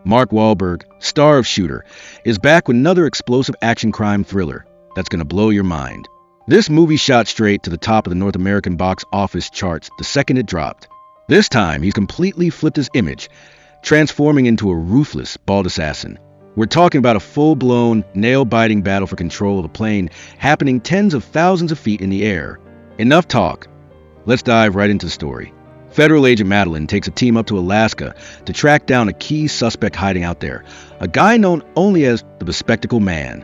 Mark Wahlberg, star of Shooter, is back with another explosive action crime thriller that's going to blow your mind. This movie shot straight to the top of the North American box office charts the second it dropped. This time, he's completely flipped his image, transforming into a ruthless, bald assassin. We're talking about a full-blown, nail-biting battle for control of a plane happening tens of thousands of feet in the air. Enough talk. Let's dive right into the story. Federal Agent Madeline takes a team up to Alaska to track down a key suspect hiding out there, a guy known only as the Bespectacled Man.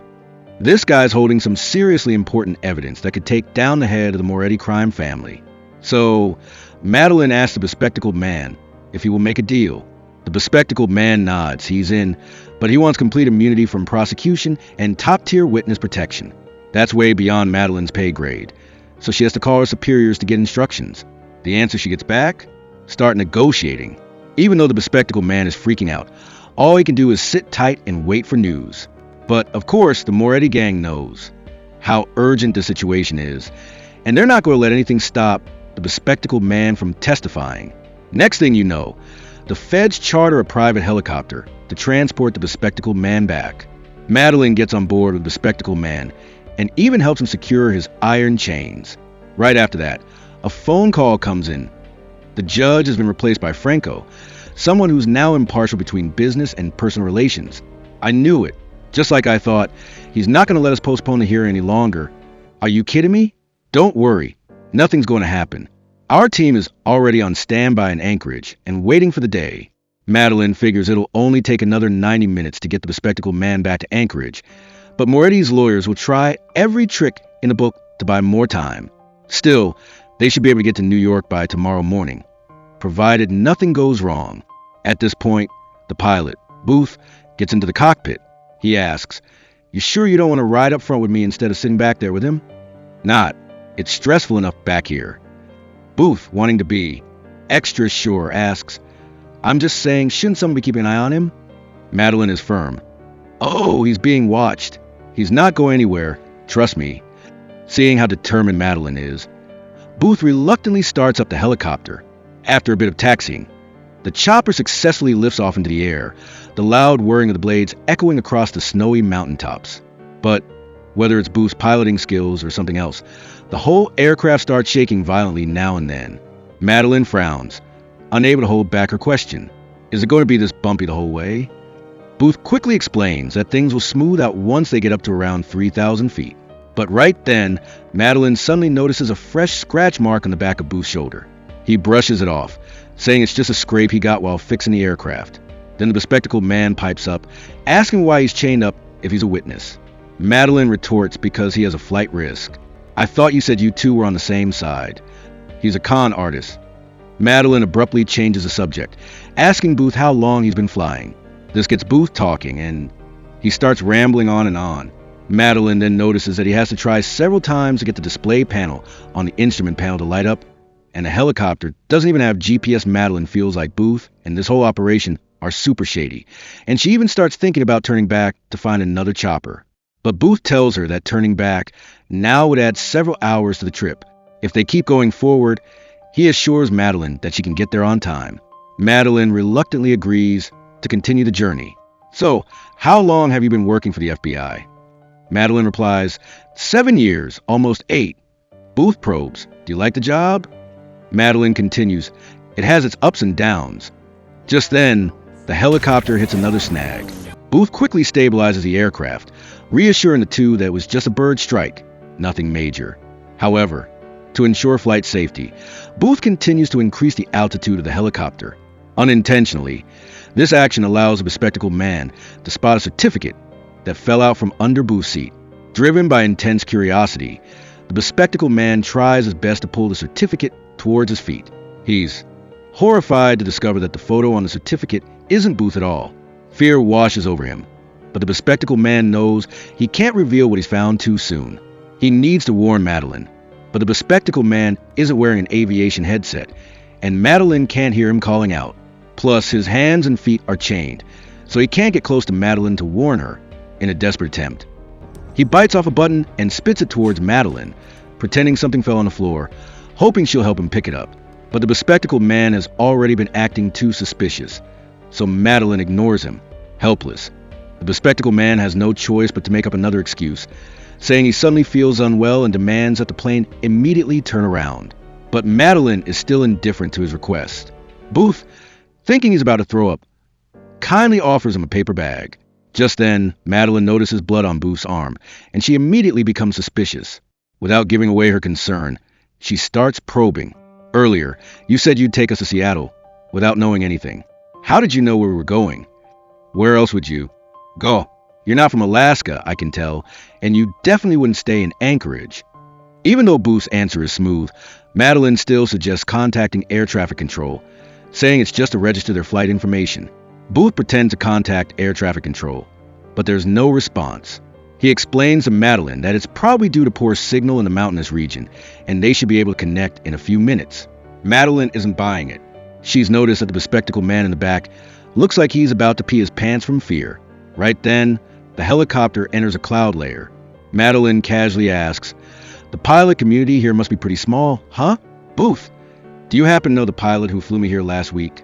This guy's holding some seriously important evidence that could take down the head of the Moretti crime family. So, Madeline asks the Bespectacled Man if he will make a deal. The Bespectacled Man nods, he's in, but he wants complete immunity from prosecution and top-tier witness protection. That's way beyond Madeline's pay grade, so she has to call her superiors to get instructions. The answer she gets back? Start negotiating. Even though the Bespectacled Man is freaking out, all he can do is sit tight and wait for news. But, of course, the Moretti gang knows how urgent the situation is, and they're not going to let anything stop the Bespectacled Man from testifying. Next thing you know, the feds charter a private helicopter to transport the Bespectacled Man back. Madeline gets on board with the Bespectacled Man and even helps him secure his iron chains. Right after that, a phone call comes in. The judge has been replaced by Franco, someone who's now impartial between business and personal relations. I knew it. Just like I thought, he's not going to let us postpone the hearing any longer. Are you kidding me? Don't worry. Nothing's going to happen. Our team is already on standby in Anchorage and waiting for the day. Madeline figures it'll only take another 90 minutes to get the Bespectacled Man back to Anchorage, but Moretti's lawyers will try every trick in the book to buy more time. Still, they should be able to get to New York by tomorrow morning, provided nothing goes wrong. At this point, the pilot, Booth, gets into the cockpit. He asks, "You sure you don't want to ride up front with me instead of sitting back there with him?" "Not. It's stressful enough back here." Booth, wanting to be extra sure, asks, "I'm just saying, shouldn't someone be keeping an eye on him?" Madeline is firm. "Oh, he's being watched. He's not going anywhere. Trust me." Seeing how determined Madeline is, Booth reluctantly starts up the helicopter. After a bit of taxiing, the chopper successfully lifts off into the air, the loud whirring of the blades echoing across the snowy mountaintops. But whether it's Booth's piloting skills or something else, the whole aircraft starts shaking violently now and then. Madeline frowns, unable to hold back her question. Is it going to be this bumpy the whole way? Booth quickly explains that things will smooth out once they get up to around 3,000 feet. But right then, Madeline suddenly notices a fresh scratch mark on the back of Booth's shoulder. He brushes it off, saying it's just a scrape he got while fixing the aircraft. Then the Bespectacled Man pipes up, asking why he's chained up if he's a witness. Madeline retorts because he has a flight risk. "I thought you said you two were on the same side." He's a con artist. Madeline abruptly changes the subject, asking Booth how long he's been flying. This gets Booth talking, and he starts rambling on and on. Madeline then notices that he has to try several times to get the display panel on the instrument panel to light up, and the helicopter doesn't even have GPS. Madeline feels like Booth and this whole operation are super shady, and she even starts thinking about turning back to find another chopper. But Booth tells her that turning back now would add several hours to the trip. If they keep going forward, he assures Madeline that she can get there on time. Madeline reluctantly agrees to continue the journey. "So, how long have you been working for the FBI?" Madeline replies, 7 years, almost 8. Booth probes, "Do you like the job?" Madeline continues, "It has its ups and downs." Just then, the helicopter hits another snag. Booth quickly stabilizes the aircraft, reassuring the two that it was just a bird strike, nothing major. However, to ensure flight safety, Booth continues to increase the altitude of the helicopter. Unintentionally, this action allows the Bespectacled Man to spot a certificate that fell out from under Booth's seat. Driven by intense curiosity, the Bespectacled Man tries his best to pull the certificate towards his feet. He's horrified to discover that the photo on the certificate isn't Booth at all. Fear washes over him, but the Bespectacled Man knows he can't reveal what he's found too soon. He needs to warn Madeline, but the Bespectacled Man isn't wearing an aviation headset, and Madeline can't hear him calling out. Plus, his hands and feet are chained, so he can't get close to Madeline to warn her in a desperate attempt. He bites off a button and spits it towards Madeline, pretending something fell on the floor, hoping she'll help him pick it up. But the Bespectacled Man has already been acting too suspicious, so Madeline ignores him. Helpless, the bespectacled man has no choice but to make up another excuse, saying he suddenly feels unwell and demands that the plane immediately turn around. But Madeline is still indifferent to his request. Booth, thinking he's about to throw up, kindly offers him a paper bag. Just then, Madeline notices blood on Booth's arm, and she immediately becomes suspicious. Without giving away her concern, she starts probing. Earlier, you said you'd take us to Seattle, without knowing anything. How did you know where we were going? Where else would you go? You're not from Alaska, I can tell, and you definitely wouldn't stay in Anchorage. Even though Booth's answer is smooth, Madeline still suggests contacting air traffic control, saying it's just to register their flight information. Booth pretends to contact air traffic control, but there's no response. He explains to Madeline that it's probably due to poor signal in the mountainous region, and they should be able to connect in a few minutes. Madeline isn't buying it. She's noticed that the bespectacled man in the back looks like he's about to pee his pants from fear. Right then, the helicopter enters a cloud layer. Madeline casually asks, "The pilot community here must be pretty small, huh? Booth, do you happen to know the pilot who flew me here last week?"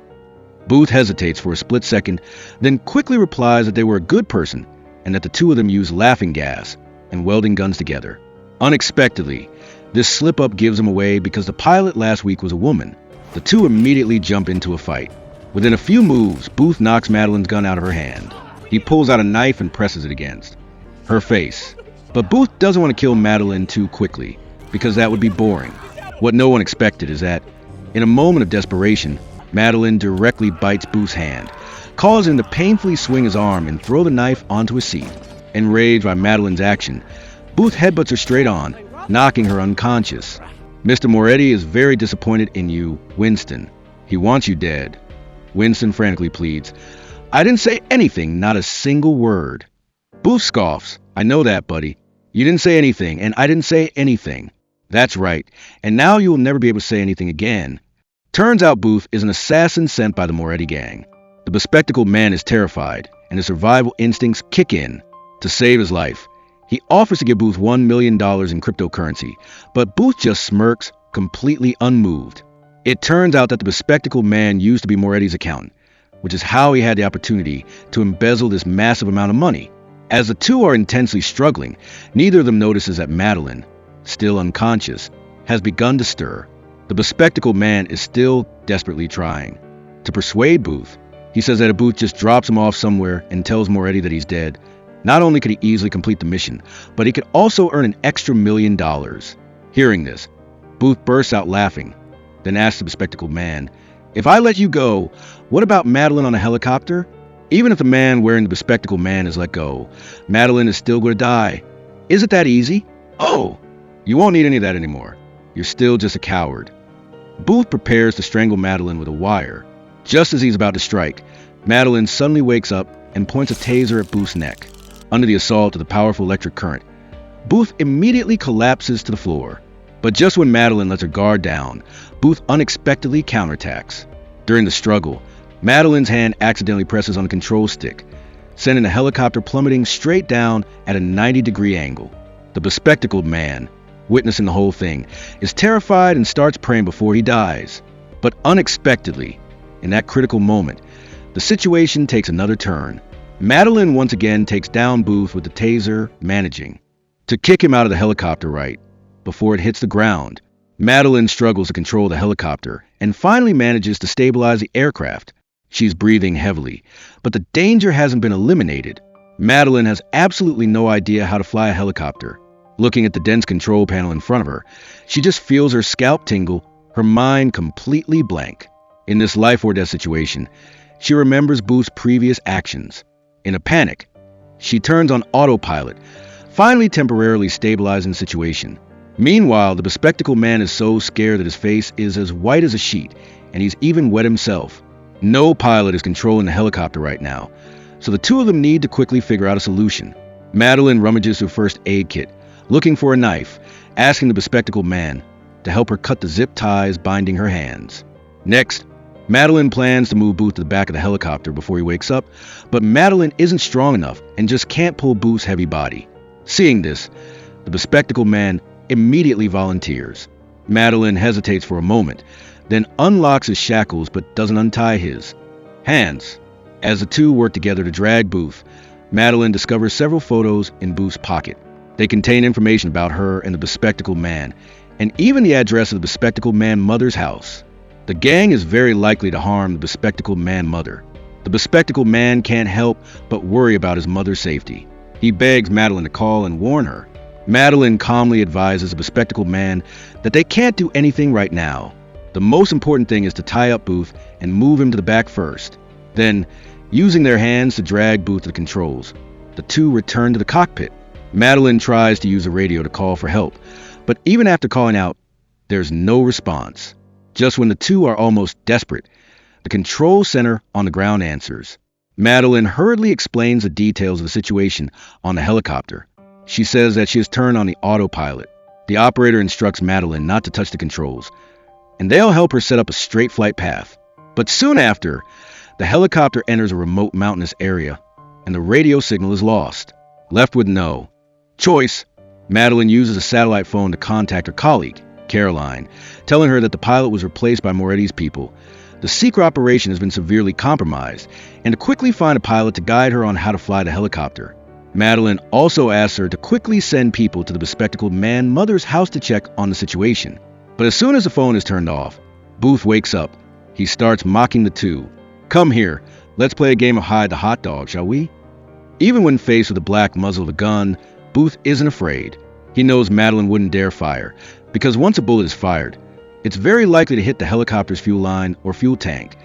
Booth hesitates for a split second, then quickly replies that they were a good person and that the two of them used laughing gas and welding guns together. Unexpectedly, this slip-up gives him away because the pilot last week was a woman. The two immediately jump into a fight. Within a few moves, Booth knocks Madeline's gun out of her hand. He pulls out a knife and presses it against her face. But Booth doesn't want to kill Madeline too quickly, because that would be boring. What no one expected is that, in a moment of desperation, Madeline directly bites Booth's hand, causing him to painfully swing his arm and throw the knife onto his seat. Enraged by Madeline's action, Booth headbutts her straight on, knocking her unconscious. "Mr. Moretti is very disappointed in you, Winston. He wants you dead." Winston frantically pleads, "I didn't say anything, not a single word." Booth scoffs, "I know that, buddy. You didn't say anything, and I didn't say anything." "That's right, and now you will never be able to say anything again." Turns out Booth is an assassin sent by the Moretti gang. The bespectacled man is terrified, and his survival instincts kick in. To save his life, he offers to give Booth $1 million in cryptocurrency, but Booth just smirks, completely unmoved. It turns out that the bespectacled man used to be Moretti's accountant, which is how he had the opportunity to embezzle this massive amount of money. As the two are intensely struggling, neither of them notices that Madeline, still unconscious, has begun to stir. The bespectacled man is still desperately trying to persuade Booth. He says that if Booth just drops him off somewhere and tells Moretti that he's dead, not only could he easily complete the mission, but he could also earn an extra $1 million. Hearing this, Booth bursts out laughing, then asks the bespectacled man, "If I let you go, what about Madeline on a helicopter?" Even if the man wearing the bespectacled man is let go, Madeline is still going to die. Is it that easy? Oh, you won't need any of that anymore. You're still just a coward. Booth prepares to strangle Madeline with a wire. Just as he's about to strike, Madeline suddenly wakes up and points a taser at Booth's neck. Under the assault of the powerful electric current, Booth immediately collapses to the floor. But just when Madeline lets her guard down, Booth unexpectedly counterattacks. During the struggle, Madeline's hand accidentally presses on the control stick, sending the helicopter plummeting straight down at a 90-degree angle. The bespectacled man, witnessing the whole thing, is terrified and starts praying before he dies. But unexpectedly, in that critical moment, the situation takes another turn. Madeline once again takes down Booth with the taser, managing to kick him out of the helicopter right before it hits the ground. Madeline struggles to control the helicopter and finally manages to stabilize the aircraft. She's breathing heavily, but the danger hasn't been eliminated. Madeline has absolutely no idea how to fly a helicopter. Looking at the dense control panel in front of her, she just feels her scalp tingle, her mind completely blank. In this life or death situation, she remembers Booth's previous actions. In a panic, she turns on autopilot, finally temporarily stabilizing the situation. Meanwhile, the bespectacled man is so scared that his face is as white as a sheet, and he's even wet himself. No pilot is controlling the helicopter right now, so the two of them need to quickly figure out a solution. Madeline rummages through first aid kit, looking for a knife, asking the bespectacled man to help her cut the zip ties binding her hands. Next, Madeline plans to move Booth to the back of the helicopter before he wakes up, but Madeline isn't strong enough and just can't pull Booth's heavy body. Seeing this, the bespectacled man immediately volunteers. Madeline hesitates for a moment, then unlocks his shackles but doesn't untie his hands. As the two work together to drag Booth, Madeline discovers several photos in Booth's pocket. They contain information about her and the bespectacled man, and even the address of the bespectacled man mother's house. The gang is very likely to harm the bespectacled man mother. The bespectacled man can't help but worry about his mother's safety. He begs Madeline to call and warn her. Madeline calmly advises the bespectacled man that they can't do anything right now. The most important thing is to tie up Booth and move him to the back first. Then, using their hands to drag Booth to the controls, the two return to the cockpit. Madeline tries to use a radio to call for help, but even after calling out, there's no response. Just when the two are almost desperate, the control center on the ground answers. Madeline hurriedly explains the details of the situation on the helicopter. She says that she has turned on the autopilot. The operator instructs Madeline not to touch the controls, and they'll help her set up a straight flight path. But soon after, the helicopter enters a remote mountainous area, and the radio signal is lost. Left with no choice, Madeline uses a satellite phone to contact her colleague, Caroline, telling her that the pilot was replaced by Moretti's people. The secret operation has been severely compromised, and to quickly find a pilot to guide her on how to fly the helicopter. Madeline also asks her to quickly send people to the bespectacled man mother's house to check on the situation. But as soon as the phone is turned off, Booth wakes up. He starts mocking the two. "Come here, let's play a game of hide the hot dog, shall we?" Even when faced with the black muzzle of a gun, Booth isn't afraid. He knows Madeline wouldn't dare fire, because once a bullet is fired, it's very likely to hit the helicopter's fuel line or fuel tank,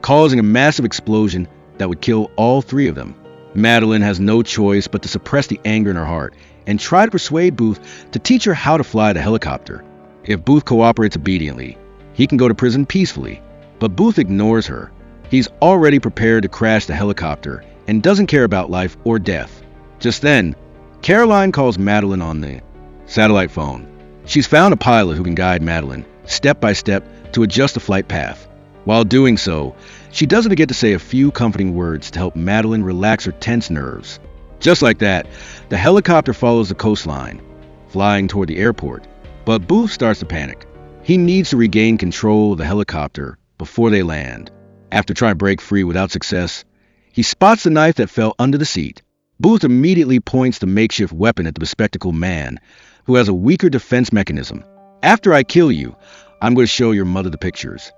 causing a massive explosion that would kill all three of them. Madeline has no choice but to suppress the anger in her heart and try to persuade Booth to teach her how to fly the helicopter. If Booth cooperates obediently, he can go to prison peacefully. But Booth ignores her. He's already prepared to crash the helicopter and doesn't care about life or death. Just then, Caroline calls Madeline on the satellite phone. She's found a pilot who can guide Madeline step by step to adjust the flight path. While doing so, she doesn't forget to say a few comforting words to help Madeline relax her tense nerves. Just like that, the helicopter follows the coastline, flying toward the airport. But Booth starts to panic. He needs to regain control of the helicopter before they land. After trying to break free without success, he spots the knife that fell under the seat. Booth immediately points the makeshift weapon at the bespectacled man, who has a weaker defense mechanism. "After I kill you, I'm going to show your mother the pictures."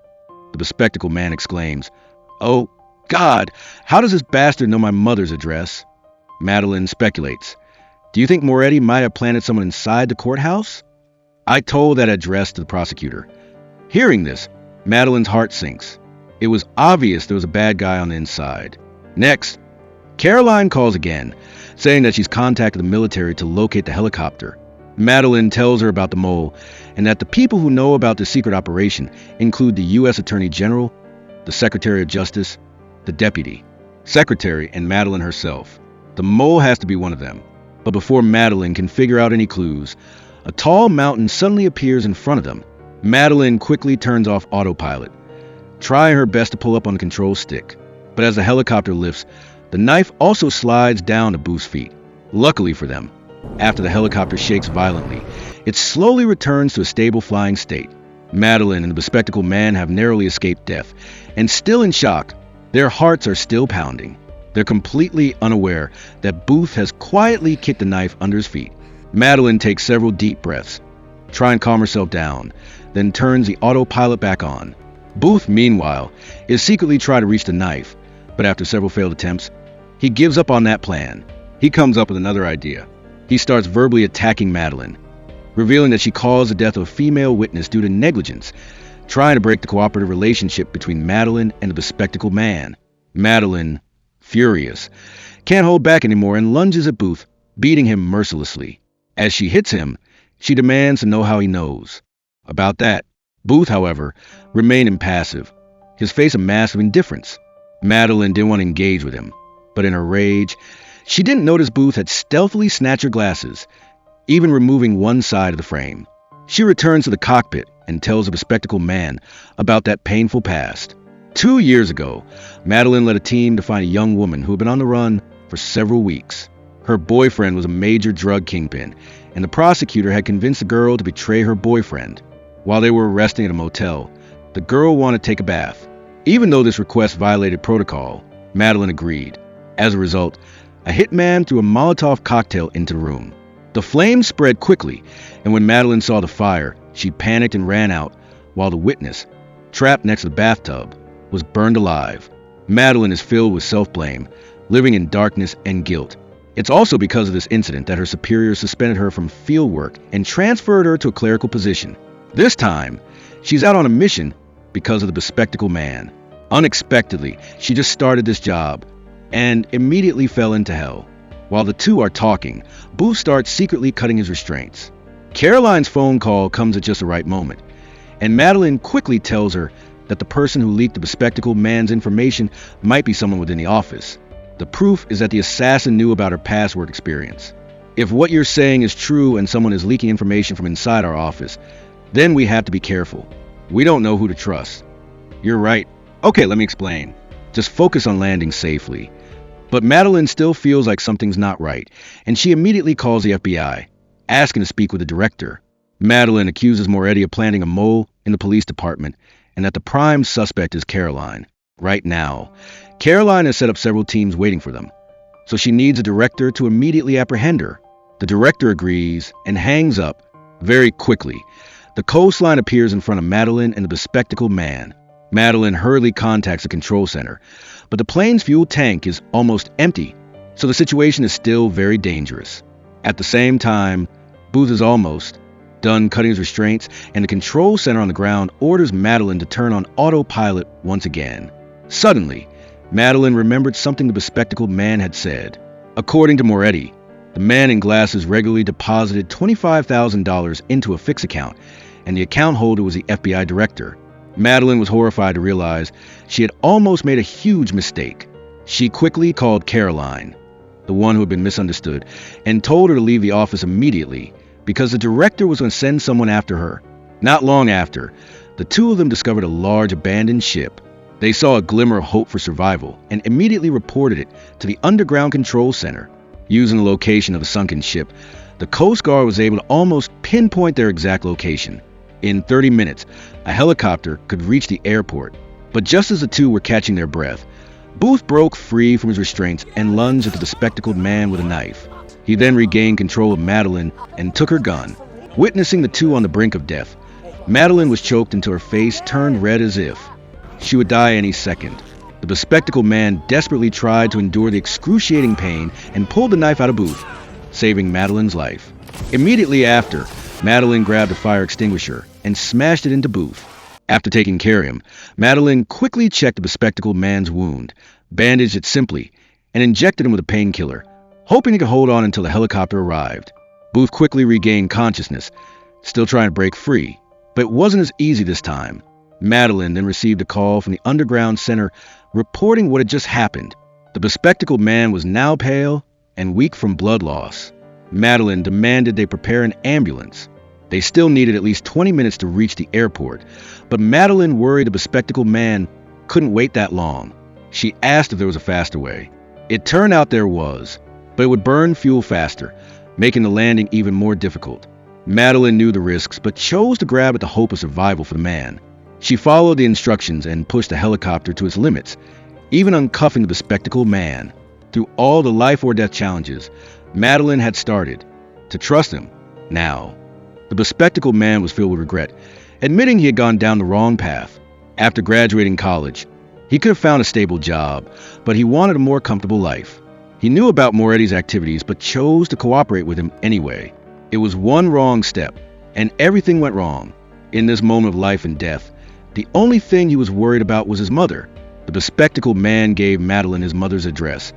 The bespectacled man exclaims, "Oh, God, how does this bastard know my mother's address?" Madeline speculates, "Do you think Moretti might have planted someone inside the courthouse?" "I told that address to the prosecutor." Hearing this, Madeline's heart sinks. It was obvious there was a bad guy on the inside. Next, Caroline calls again, saying that she's contacted the military to locate the helicopter. Madeline tells her about the mole and that the people who know about the secret operation include the U.S. Attorney General, the Secretary of Justice, the Deputy Secretary, and Madeline herself. The mole has to be one of them. But before Madeline can figure out any clues, a tall mountain suddenly appears in front of them. Madeline quickly turns off autopilot, trying her best to pull up on the control stick. But as the helicopter lifts, the knife also slides down to Booth's feet. Luckily for them, after the helicopter shakes violently, it slowly returns to a stable flying state. Madeline and the bespectacled man have narrowly escaped death, and still in shock, their hearts are still pounding. They're completely unaware that Booth has quietly kicked the knife under his feet. Madeline takes several deep breaths, trying to calm herself down, then turns the autopilot back on. Booth, meanwhile, is secretly trying to reach the knife, but after several failed attempts, he gives up on that plan. He comes up with another idea. He starts verbally attacking Madeline, revealing that she caused the death of a female witness due to negligence, trying to break the cooperative relationship between Madeline and the bespectacled man. Madeline, furious, can't hold back anymore and lunges at Booth, beating him mercilessly. As she hits him, she demands to know how he knows. About that, Booth, however, remained impassive, his face a mask of indifference. Madeline didn't want to engage with him, but in her rage, she didn't notice Booth had stealthily snatched her glasses, even removing one side of the frame. She returns to the cockpit and tells the bespectacled man about that painful past. 2 years ago, Madeline led a team to find a young woman who had been on the run for several weeks. Her boyfriend was a major drug kingpin, and the prosecutor had convinced the girl to betray her boyfriend. While they were resting at a motel, the girl wanted to take a bath. Even though this request violated protocol, Madeline agreed. As a result, a hitman threw a Molotov cocktail into the room. The flames spread quickly, and when Madeline saw the fire, she panicked and ran out, while the witness, trapped next to the bathtub, was burned alive. Madeline is filled with self-blame, living in darkness and guilt. It's also because of this incident that her superiors suspended her from field work and transferred her to a clerical position. This time, she's out on a mission because of the bespectacled man. Unexpectedly, she just started this job and immediately fell into hell. While the two are talking, Booth starts secretly cutting his restraints. Caroline's phone call comes at just the right moment, and Madeline quickly tells her that the person who leaked the bespectacled man's information might be someone within the office. The proof is that the assassin knew about her past work experience. If what you're saying is true and someone is leaking information from inside our office, then we have to be careful. We don't know who to trust. You're right. Okay, let me explain. Just focus on landing safely. But Madeline still feels like something's not right, and she immediately calls the FBI, asking to speak with the director. Madeline accuses Moretti of planting a mole in the police department, and that the prime suspect is Caroline. Right now, Caroline has set up several teams waiting for them, so she needs a director to immediately apprehend her. The director agrees and hangs up very quickly. The coastline appears in front of Madeline and the bespectacled man. Madeline hurriedly contacts the control center, but the plane's fuel tank is almost empty, so the situation is still very dangerous. At the same time, Booth is almost done cutting his restraints, and the control center on the ground orders Madeline to turn on autopilot once again. Suddenly, Madeline remembered something the bespectacled man had said. According to Moretti, the man in glasses regularly deposited $25,000 into a fixed account, and the account holder was the FBI director. Madeline was horrified to realize she had almost made a huge mistake. She quickly called Caroline, the one who had been misunderstood, and told her to leave the office immediately because the director was going to send someone after her. Not long after, the two of them discovered a large abandoned ship. They saw a glimmer of hope for survival and immediately reported it to the underground control center. Using the location of the sunken ship, the Coast Guard was able to almost pinpoint their exact location. In 30 minutes, a helicopter could reach the airport. But just as the two were catching their breath, Booth broke free from his restraints and lunged at the bespectacled man with a knife. He then regained control of Madeline and took her gun. Witnessing the two on the brink of death, Madeline was choked until her face turned red as if she would die any second. The bespectacled man desperately tried to endure the excruciating pain and pulled the knife out of Booth, saving Madeline's life. Immediately after, Madeline grabbed a fire extinguisher and smashed it into Booth. After taking care of him, Madeline quickly checked the bespectacled man's wound, bandaged it simply, and injected him with a painkiller, hoping he could hold on until the helicopter arrived. Booth quickly regained consciousness, still trying to break free, but it wasn't as easy this time. Madeline then received a call from the underground center reporting what had just happened. The bespectacled man was now pale and weak from blood loss. Madeline demanded they prepare an ambulance. They still needed at least 20 minutes to reach the airport, but Madeline worried the bespectacled man couldn't wait that long. She asked if there was a faster way. It turned out there was, but it would burn fuel faster, making the landing even more difficult. Madeline knew the risks, but chose to grab at the hope of survival for the man. She followed the instructions and pushed the helicopter to its limits, even uncuffing the bespectacled man. Through all the life or death challenges, Madeline had started to trust him. Now, the bespectacled man was filled with regret, admitting he had gone down the wrong path. After graduating college, he could have found a stable job, but he wanted a more comfortable life. He knew about Moretti's activities, but chose to cooperate with him anyway. It was one wrong step, and everything went wrong. In this moment of life and death, the only thing he was worried about was his mother. The bespectacled man gave Madeline his mother's address,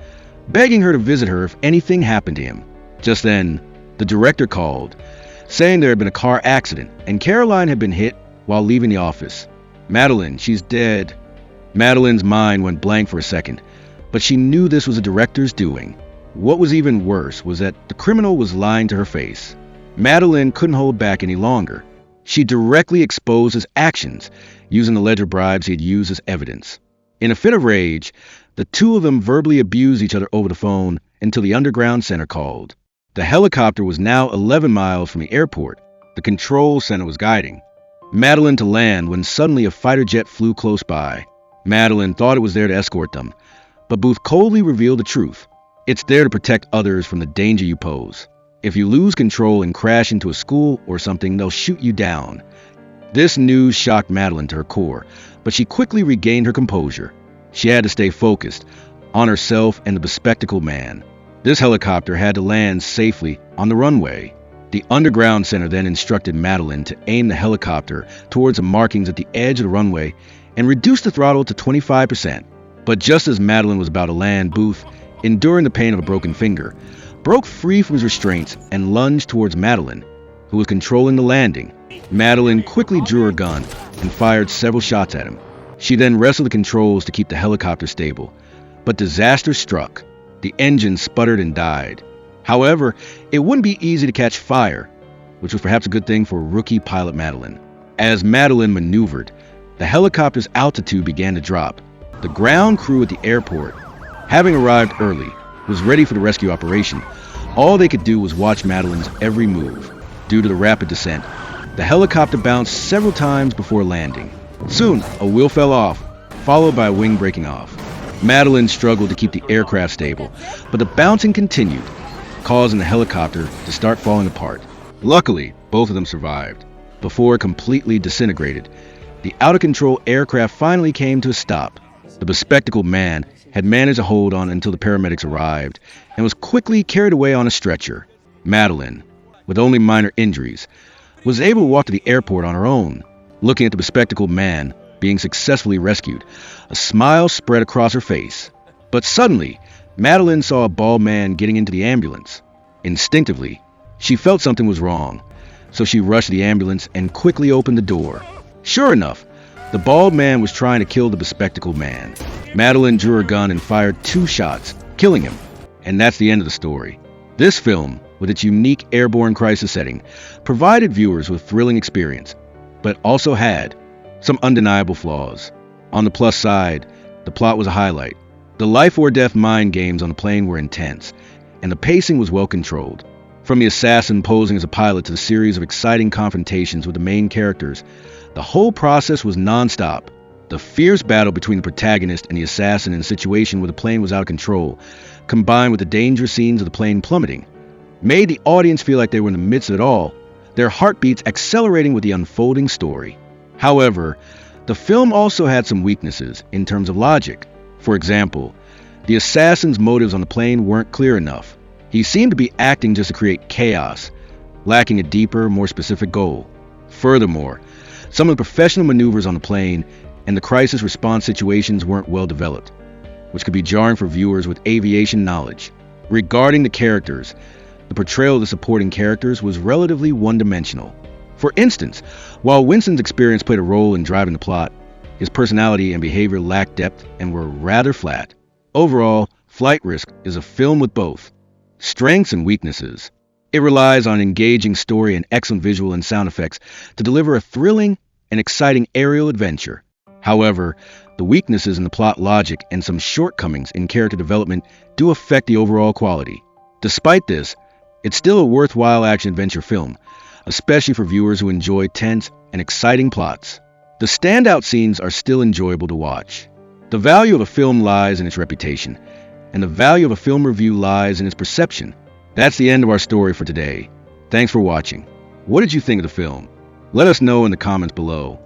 begging her to visit her if anything happened to him. Just then, the director called, saying there had been a car accident and Caroline had been hit while leaving the office. Madeline, she's dead. Madeline's mind went blank for a second, but she knew this was the director's doing. What was even worse was that the criminal was lying to her face. Madeline couldn't hold back any longer. She directly exposed his actions, using the ledger bribes he had used as evidence. In a fit of rage, the two of them verbally abused each other over the phone until the underground center called. The helicopter was now 11 miles from the airport. The control center was guiding Madeline to land when suddenly a fighter jet flew close by. Madeline thought it was there to escort them, But Booth coldly revealed the truth. It's there to protect others from the danger you pose. If you lose control and crash into a school or something, they'll shoot you down. This news shocked Madeline to her core, but she quickly regained her composure. She had to stay focused on herself and the bespectacled man. This helicopter had to land safely on the runway. The underground center then instructed Madeline to aim the helicopter towards the markings at the edge of the runway and reduce the throttle to 25%. But just as Madeline was about to land, Booth, enduring the pain of a broken finger, broke free from his restraints and lunged towards Madeline, who was controlling the landing. Madeline quickly drew her gun and fired several shots at him. She then wrestled the controls to keep the helicopter stable. But disaster struck. The engine sputtered and died. However, it wouldn't be easy to catch fire, which was perhaps a good thing for rookie pilot Madeline. As Madeline maneuvered, the helicopter's altitude began to drop. The ground crew at the airport, having arrived early, was ready for the rescue operation. All they could do was watch Madeline's every move. Due to the rapid descent, the helicopter bounced several times before landing. Soon, a wheel fell off, followed by a wing breaking off. Madeline struggled to keep the aircraft stable, but the bouncing continued, causing the helicopter to start falling apart. Luckily, both of them survived. Before it completely disintegrated, the out-of-control aircraft finally came to a stop. The bespectacled man had managed to hold on until the paramedics arrived and was quickly carried away on a stretcher. Madeline, with only minor injuries, was able to walk to the airport on her own. Looking at the bespectacled man being successfully rescued, a smile spread across her face. But suddenly, Madeline saw a bald man getting into the ambulance. Instinctively, she felt something was wrong, so she rushed to the ambulance and quickly opened the door. Sure enough, the bald man was trying to kill the bespectacled man. Madeline drew her gun and fired 2 shots, killing him. And that's the end of the story. This film, with its unique airborne crisis setting, provided viewers with a thrilling experience, but also had some undeniable flaws. On the plus side, the plot was a highlight. The life or death mind games on the plane were intense, and the pacing was well controlled. From the assassin posing as a pilot to the series of exciting confrontations with the main characters, the whole process was non-stop. The fierce battle between the protagonist and the assassin in a situation where the plane was out of control, combined with the dangerous scenes of the plane plummeting, made the audience feel like they were in the midst of it all, their heartbeats accelerating with the unfolding story. However, the film also had some weaknesses in terms of logic. For example, the assassin's motives on the plane weren't clear enough. He seemed to be acting just to create chaos, lacking a deeper, more specific goal. Furthermore, some of the professional maneuvers on the plane and the crisis response situations weren't well developed, which could be jarring for viewers with aviation knowledge. Regarding the characters, the portrayal of the supporting characters was relatively one-dimensional. For instance, while Winston's experience played a role in driving the plot, his personality and behavior lacked depth and were rather flat. Overall, Flight Risk is a film with both strengths and weaknesses. It relies on an engaging story and excellent visual and sound effects to deliver a thrilling and exciting aerial adventure. However, the weaknesses in the plot logic and some shortcomings in character development do affect the overall quality. Despite this, it's still a worthwhile action-adventure film, especially for viewers who enjoy tense and exciting plots. The standout scenes are still enjoyable to watch. The value of a film lies in its reputation, and the value of a film review lies in its perception. That's the end of our story for today. Thanks for watching. What did you think of the film? Let us know in the comments below.